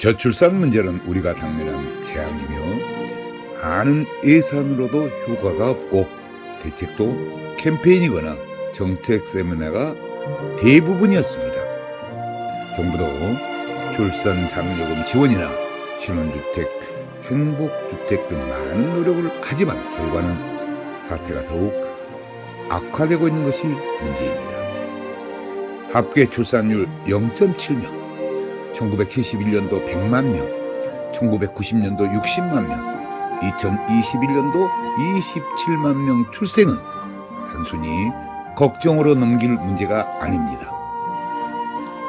저출산 문제는 우리가 당면한 재앙이며 많은 예산으로도 효과가 없고 대책도 캠페인이거나 정책 세미나가 대부분이었습니다. 정부도 출산 장려금 지원이나 신혼주택, 행복주택 등 많은 노력을 하지만 결과는 사태가 더욱 악화되고 있는 것이 문제입니다. 합계 출산율 0.7명, 1971년도 100만 명, 1990년도 60만 명, 2021년도 27만 명 출생은 단순히 걱정으로 넘길 문제가 아닙니다.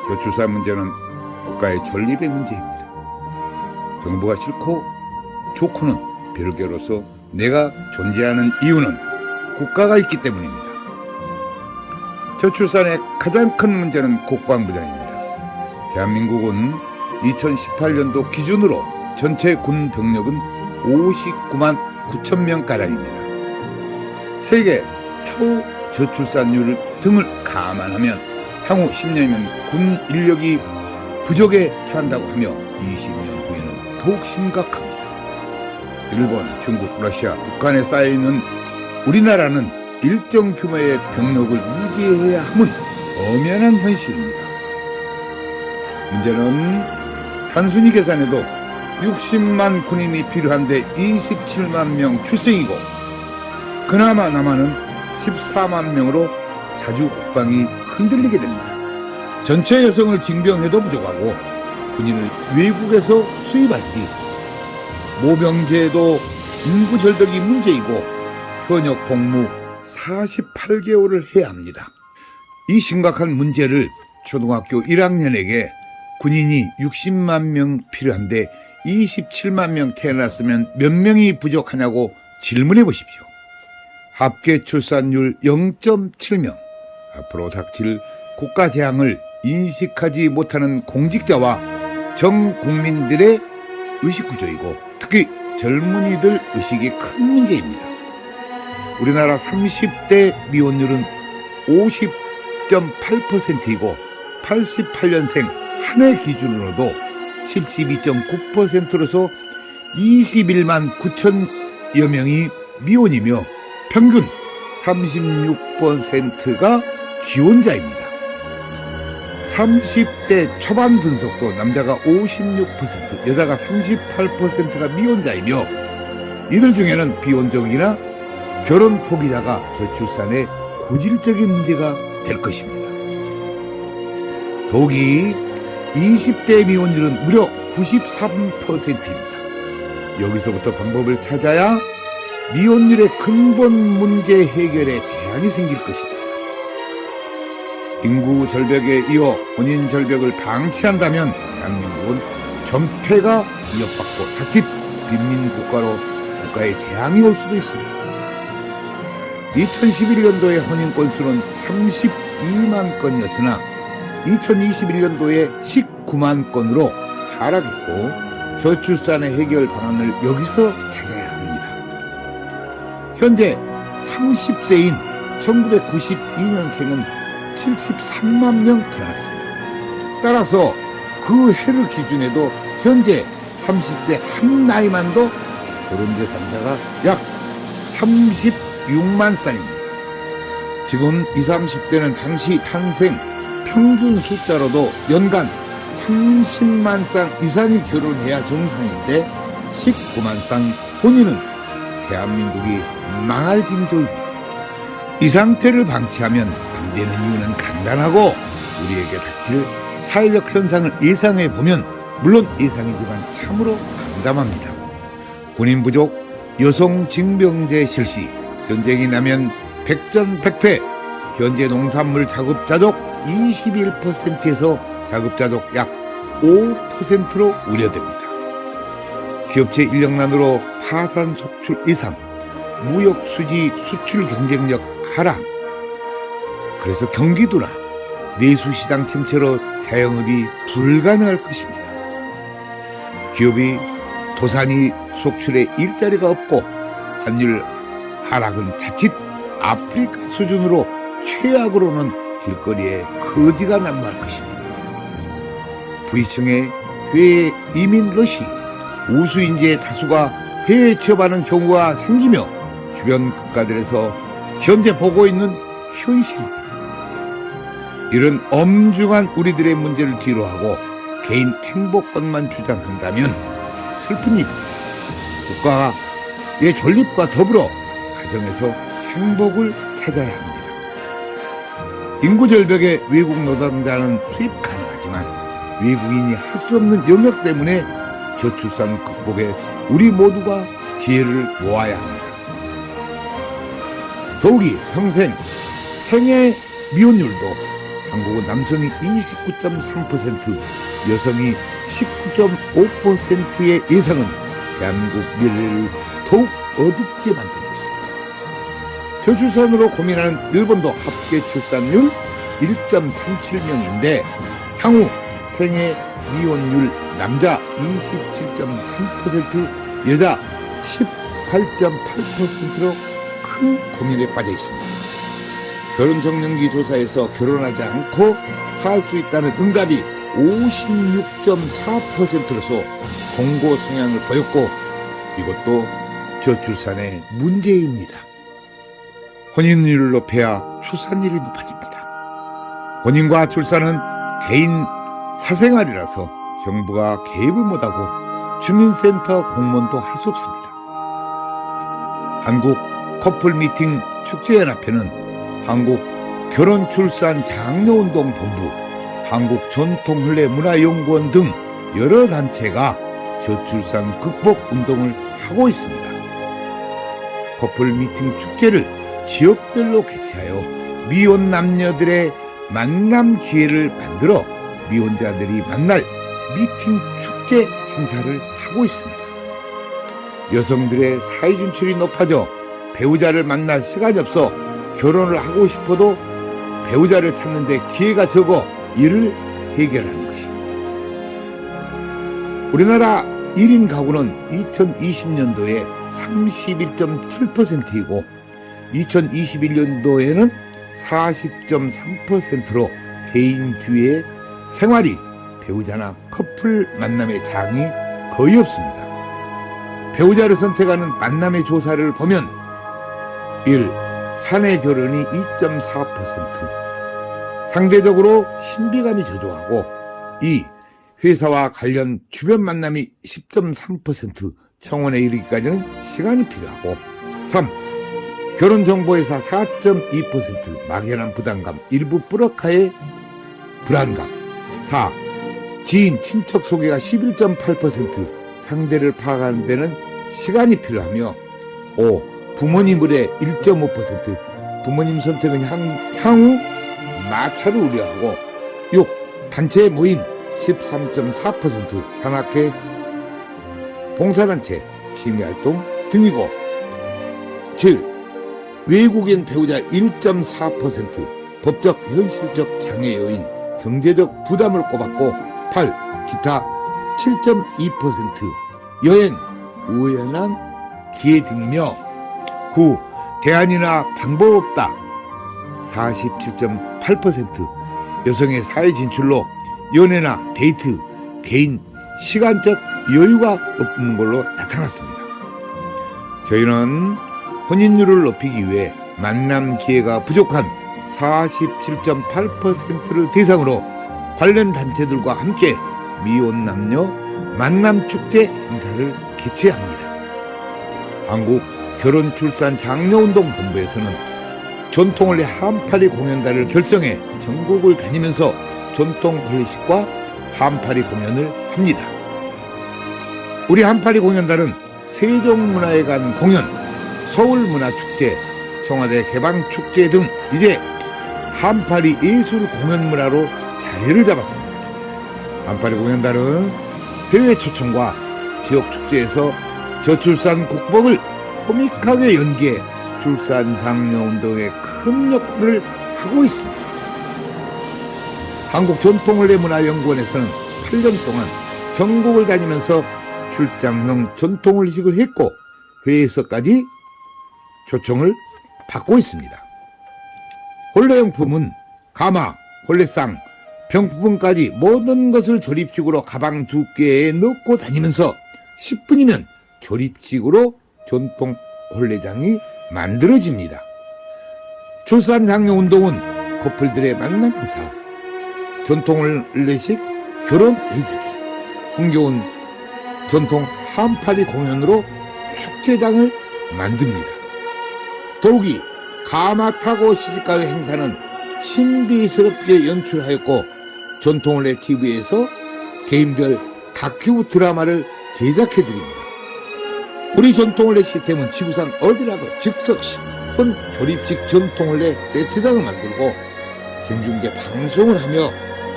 저출산 문제는 국가의 존립의 문제입니다. 정부가 싫고 좋고는 별개로서 내가 존재하는 이유는 국가가 있기 때문입니다. 저출산의 가장 큰 문제는 국방부장입니다. 대한민국은 2018년도 기준으로 전체 군 병력은 59만 9천 명가량입니다. 세계 초저출산율 등을 감안하면 향후 10년이면 군 인력이 부족에 처한다고 하며 20년 후에는 더욱 심각합니다. 일본, 중국, 러시아, 북한에 쌓여있는 우리나라는 일정 규모의 병력을 유지해야 함은 엄연한 현실입니다. 문제는 단순히 계산해도 60만 군인이 필요한데 27만 명 출생이고 그나마 남아는 14만 명으로 자주 국방이 흔들리게 됩니다. 전체 여성을 징병해도 부족하고 군인을 외국에서 수입할지 모병제도 인구 절벽이 문제이고 현역 복무 48개월을 해야 합니다. 이 심각한 문제를 초등학교 1학년에게 군인이 60만 명 필요한데 27만 명 태어났으면 몇 명이 부족하냐고 질문해 보십시오. 합계 출산율 0.7명, 앞으로 닥칠 국가 재앙을 인식하지 못하는 공직자와 전 국민들의 의식구조이고 특히 젊은이들 의식이 큰 문제입니다. 우리나라 30대 미혼율은 50.8%이고 88년생 한 해 기준으로도 72.9%로서 21만 9천여 명이 미혼이며 평균 36%가 기혼자입니다. 30대 초반 분석도 남자가 56%, 여자가 38%가 미혼자이며 이들 중에는 비혼족이나 결혼 포기자가 저출산의 고질적인 문제가 될 것입니다. 더욱이 20대 미혼율은 무려 93%입니다. 여기서부터 방법을 찾아야 미혼율의 근본 문제 해결에 대안이 생길 것입니다. 인구 절벽에 이어 혼인 절벽을 방치한다면 대한민국은 전폐가 위협받고 자칫 빈민국가로 국가의 재앙이 올 수도 있습니다. 2011년도의 혼인 건수는 32만 건이었으나 2021년도에 19만 건으로 하락했고 저출산의 해결 방안을 여기서 찾아야 합니다. 현재 30세인 1992년생은 73만 명 태어났습니다. 따라서 그 해를 기준해도 현재 30세 한 나이만도 결혼 대상자가 약 36만 쌍입니다. 지금 20, 30대는 당시 탄생 평균 숫자로도 연간 30만 쌍 이상이 결혼해야 정상인데 19만 쌍 혼인은 대한민국이 망할 징조입니다. 이 상태를 방치하면 안 되는 이유는 간단하고 우리에게 닥칠 사회적 현상을 예상해 보면 물론 예상이지만 참으로 암담합니다. 군인 부족, 여성 징병제 실시, 전쟁이 나면 백전백패, 현재 농산물 자급자족 21%에서 자급자족 약 5%로 우려됩니다. 기업체 인력난으로 파산 속출 이상, 무역 수지 수출 경쟁력 하락, 그래서 경기도나 내수시장 침체로 자영업이 불가능할 것입니다. 기업이 도산이 속출에 일자리가 없고 환율 하락은 자칫 아프리카 수준으로 최악으로는 길거리에 거지가 난무할 것입니다. 부위층의 회의 이민 러시, 우수 인재의 다수가 회의에 취업하는 경우가 생기며 주변 국가들에서 현재 보고 있는 현실입니다. 이런 엄중한 우리들의 문제를 뒤로하고 개인 행복권만 주장한다면 슬픈 일입니다. 국가가 내 존립과 더불어 가정에서 행복을 찾아야 합니다. 인구 절벽에 외국 노동자는 수입 가능하지만 외국인이 할 수 없는 영역 때문에 저출산 극복에 우리 모두가 지혜를 모아야 합니다. 더욱이 평생 생애 미혼율도 한국은 남성이 29.3%, 여성이 19.5%의 예상은 대한민국 미래를 더욱 어둡게 만들고 있습니다. 저출산으로 고민하는 일본도 합계 출산율 1.37명인데 향후 생애 미혼율 남자 27.3%, 여자 18.8%로 큰 고민에 빠져 있습니다. 결혼정년기 조사에서 결혼하지 않고 살 수 있다는 응답이 56.4%로서 공고 성향을 보였고 이것도 저출산의 문제입니다. 혼인율을 높여야 출산율이 높아집니다. 혼인과 출산은 개인 사생활이라서 정부가 개입을 못하고 주민센터 공무원도 할 수 없습니다. 한국 커플 미팅 축제연합회는 한국 결혼출산장려운동본부, 한국전통혼례문화연구원 등 여러 단체가 저출산 극복 운동을 하고 있습니다. 커플 미팅 축제를 지역별로 개최하여 미혼 남녀들의 만남 기회를 만들어 미혼자들이 만날 미팅 축제 행사를 하고 있습니다. 여성들의 사회 진출이 높아져 배우자를 만날 시간이 없어 결혼을 하고 싶어도 배우자를 찾는데 기회가 적어 이를 해결하는 것입니다. 우리나라 1인 가구는 2020년도에 31.7%이고 2021년도에는 40.3%로 개인주의 생활이 배우자나 커플 만남의 장이 거의 없습니다. 배우자를 선택하는 만남의 조사를 보면 1. 사내 결혼이 2.4%, 상대적으로 신비감이 저조하고 2. 회사와 관련 주변 만남이 10.3%, 청원에 이르기까지는 시간이 필요하고 3. 결혼정보회사 4.2%, 막연한 부담감, 일부 뿌락하의 불안감 4. 지인, 친척 소개가 11.8%, 상대를 파악하는 데는 시간이 필요하며 5. 부모님의 1.5%, 부모님 선택은 향후 마찰을 우려하고 6. 단체 모임 13.4%, 산악회, 봉사단체, 취미활동 등이고 7. 외국인 배우자 1.4%, 법적 현실적 장애 요인, 경제적 부담을 꼽았고 8. 기타 7.2%, 여행, 우연한 기회 등이며 9. 대안이나 방법 없다 47.8%, 여성의 사회 진출로 연애나 데이트, 개인, 시간적 여유가 없는 걸로 나타났습니다. 저희는 혼인율을 높이기 위해 만남 기회가 부족한 47.8%를 대상으로 관련 단체들과 함께 미혼 남녀 만남축제 행사를 개최합니다. 한국 결혼출산장려운동본부에서는 전통혼례 한파리 공연단을 결성해 전국을 다니면서 전통혼례식과 한파리 공연을 합니다. 우리 한파리 공연단은 세종문화회관 공연, 서울문화축제, 청와대 개방축제 등 이제 한파리 예술 공연문화로 자리를 잡았습니다. 한파리 공연단은 해외 초청과 지역 축제에서 저출산 극복을 코믹하게 연기해 출산 장려 운동에 큰 역할을 하고 있습니다. 한국전통혼례문화연구원에서는 8년 동안 전국을 다니면서 출장형 전통혼례식을 했고 회에서까지 초청을 받고 있습니다. 혼례용품은 가마, 혼례상, 병품까지 모든 것을 조립식으로 가방 2개에 넣고 다니면서 10분이면 조립식으로 전통 혼례장이 만들어집니다. 출산장려운동은 커플들의 만남 행사, 전통 혼례식 결혼 해주기, 흥겨운 전통 한파리 공연으로 축제장을 만듭니다. 더욱이 가마 타고 시집가요 행사는 신비스럽게 연출하였고 전통혼례 TV에서 개인별 다큐 드라마를 제작해드립니다. 우리 전통혼례 시스템은 지구상 어디라도 즉석 10분 조립식 전통혼례 세트장을 만들고 생중계 방송을 하며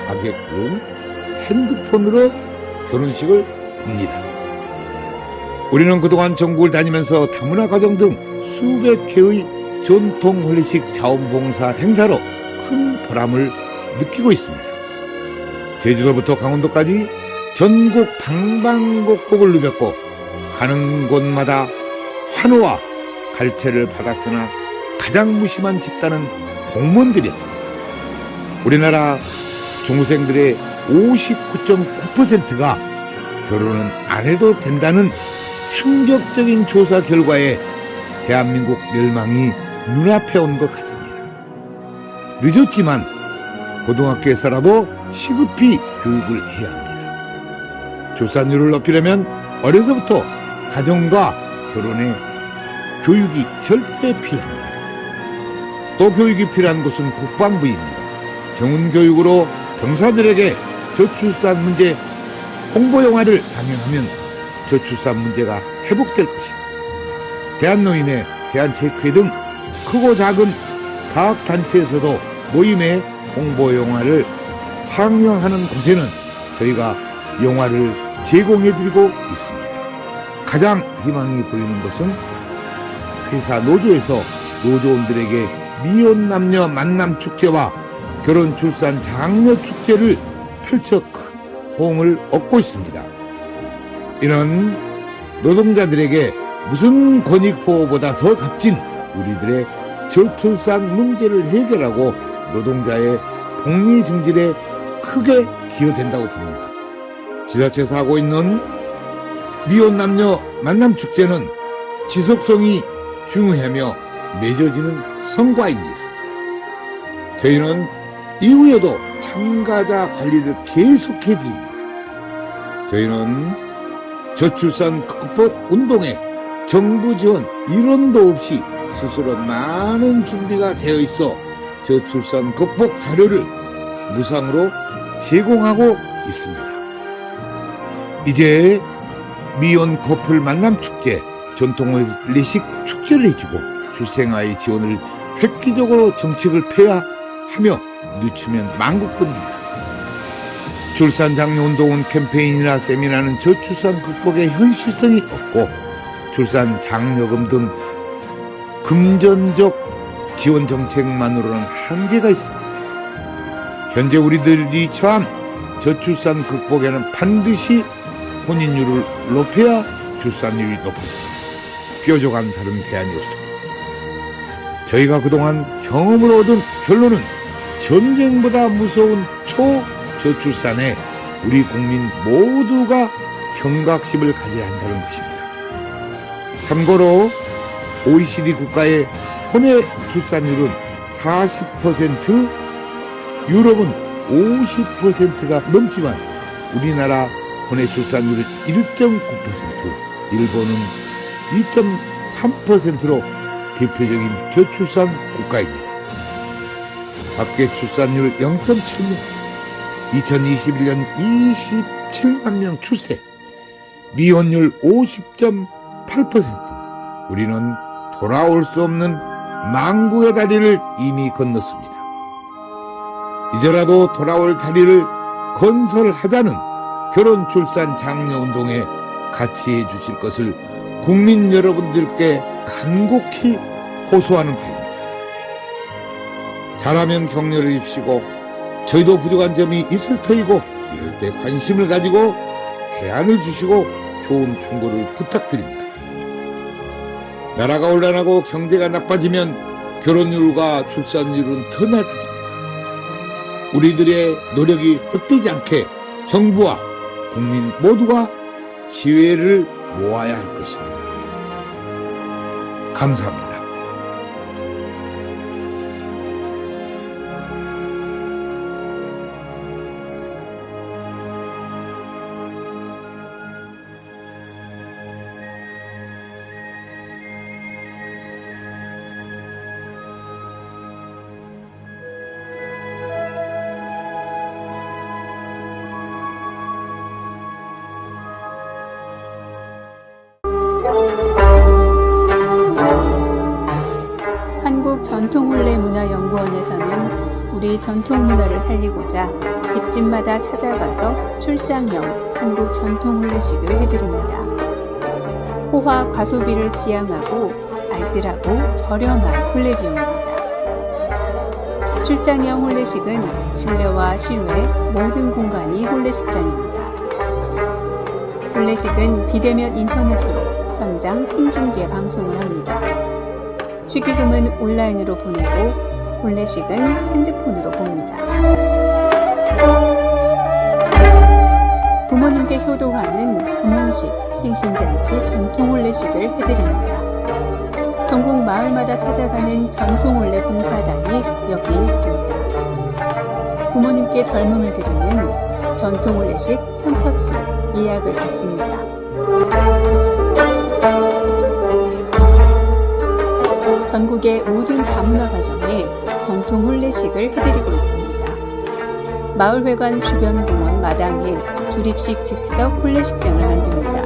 하객들은 핸드폰으로 결혼식을 봅니다. 우리는 그동안 전국을 다니면서 다문화 가정 등 수백 회의 전통혼례식 자원봉사 행사로 큰 보람을 느끼고 있습니다. 제주도부터 강원도까지 전국 방방곡곡을 누볐고 가는 곳마다 환호와 갈채를 받았으나 가장 무심한 집단은 공무원들이었습니다. 우리나라 중고생들의 59.9%가 결혼은 안 해도 된다는 충격적인 조사 결과에 대한민국 멸망이 눈앞에 온 것 같습니다. 늦었지만 고등학교에서라도 시급히 교육을 해야 합니다. 출산율을 높이려면 어려서부터 가정과 결혼의 교육이 절대 필요합니다. 또 교육이 필요한 곳은 국방부입니다. 정훈교육으로 병사들에게 저출산 문제 홍보영화를 방영하면 저출산 문제가 회복될 것입니다. 대한노인회, 대한체육회 등 크고 작은 과학단체에서도 모임의 홍보영화를 상영하는 곳에는 저희가 영화를 제공해드리고 있습니다. 가장 희망이 보이는 것은 회사 노조에서 노조원들에게 미혼 남녀 만남 축제와 결혼 출산 장려 축제를 펼쳐 큰 호응을 얻고 있습니다. 이런 노동자들에게 무슨 권익보호보다 더 값진 우리들의 저출산 문제를 해결하고 노동자의 복리 증진에 크게 기여된다고 봅니다. 지자체에서 하고 있는 미혼 남녀 만남 축제는 지속성이 중요하며 맺어지는 성과입니다. 저희는 이후에도 참가자 관리를 계속해 드립니다. 저희는 저출산 극복 운동에 정부 지원 1원도 없이 스스로 많은 준비가 되어 있어 저출산 극복 자료를 무상으로 제공하고 있습니다. 이제 미혼 커플 만남 축제, 전통혼례식 축제를 해주고 출생아이 지원을 획기적으로 정책을 폐하하며 늦추면 망국뿐입니다. 출산장려운동은 캠페인이나 세미나는 저출산 극복의 현실성이 없고 출산장려금 등 금전적 지원 정책만으로는 한계가 있습니다. 현재 우리들이 처한 저출산 극복에는 반드시 혼인율을 높여야 출산율이 높아집니다. 뾰족한 다른 대안이 없습니다. 저희가 그동안 경험을 얻은 결론은 전쟁보다 무서운 초저출산에 우리 국민 모두가 경각심을 가져야 한다는 것입니다. 참고로 OECD 국가의 혼외 출산율은 40%, 유럽은 50%가 넘지만 우리나라 혼외 출산율은 1.9%, 일본은 2.3%로 대표적인 저출산 국가입니다. 합계 출산율 0.7명, 2021년 27만 명 출생, 미혼율 50.8%, 우리는 돌아올 수 없는 망국의 다리를 이미 건넜습니다. 이제라도 돌아올 다리를 건설하자는 결혼 출산 장려 운동에 같이 해주실 것을 국민 여러분들께 간곡히 호소하는 바입니다. 잘하면 격려를 해주시고 저희도 부족한 점이 있을 터이고 이럴 때 관심을 가지고 대안을 주시고 좋은 충고를 부탁드립니다. 나라가 혼란하고 경제가 나빠지면 결혼율과 출산율은 더 낮아집니다. 우리들의 노력이 헛되지 않게 정부와 국민 모두가 지혜를 모아야 할 것입니다. 감사합니다. 한국전통훈례문화연구원에서는 우리 전통문화를 살리고자 집집마다 찾아가서 출장형 한국전통훈례식을 해드립니다. 호화 과소비를 지향하고 알뜰하고 저렴한 훈례 비용입니다. 출장형 훈례식은 실내와 실외 모든 공간이 훈례식장입니다. 훈례식은 비대면 인터넷으로 현장 생중계 방송을 합니다. 축의금은 온라인으로 보내고 혼례식은 핸드폰으로 봅니다. 부모님께 효도하는 금혼식, 생신잔치 전통혼례식을 해드립니다. 전국 마을마다 찾아가는 전통혼례 봉사단이 여기에 있습니다. 부모님께 젊음을 드리는 전통혼례식 선착순 예약을 받습니다. 전국의 모든 다문화 가정에 전통 혼례식을 해드리고 있습니다. 마을회관 주변 공원 마당에 조립식 즉석 혼례식장을 만듭니다.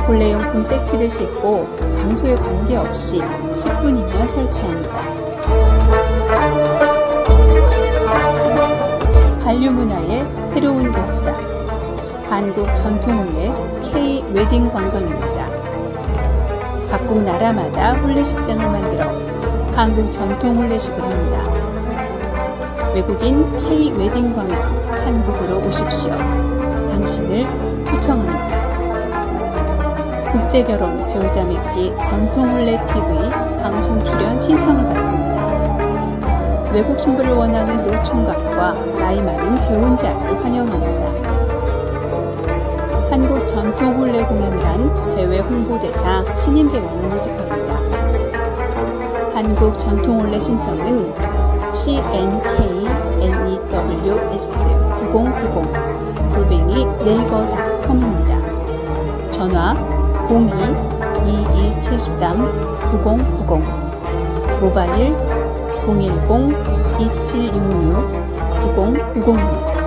혼례용품 세트를 싣고 장소에 관계없이 10분이면 설치합니다. 한류문화의 새로운 역사, 한국 전통혼례 K-웨딩 관광입니다. 각국 나라마다 혼례식장을 만들어 한국 전통 혼례식을 합니다. 외국인 K-웨딩 관광 한국으로 오십시오. 당신을 초청합니다. 국제결혼 배우자 맺기 전통 혼례 TV 방송 출연 신청을 받습니다. 외국 신부를 원하는 노총각과 나이 많은 재혼자를 환영합니다. 한국 전통 혼례 공연단 대외 홍보대사 신인 배우를 모집합니다. 한국 전통 혼례 신청은 cnknews9090@네이버.com입니다. 전화 02-2273-9090, 모바일 010-2766-2090입니다.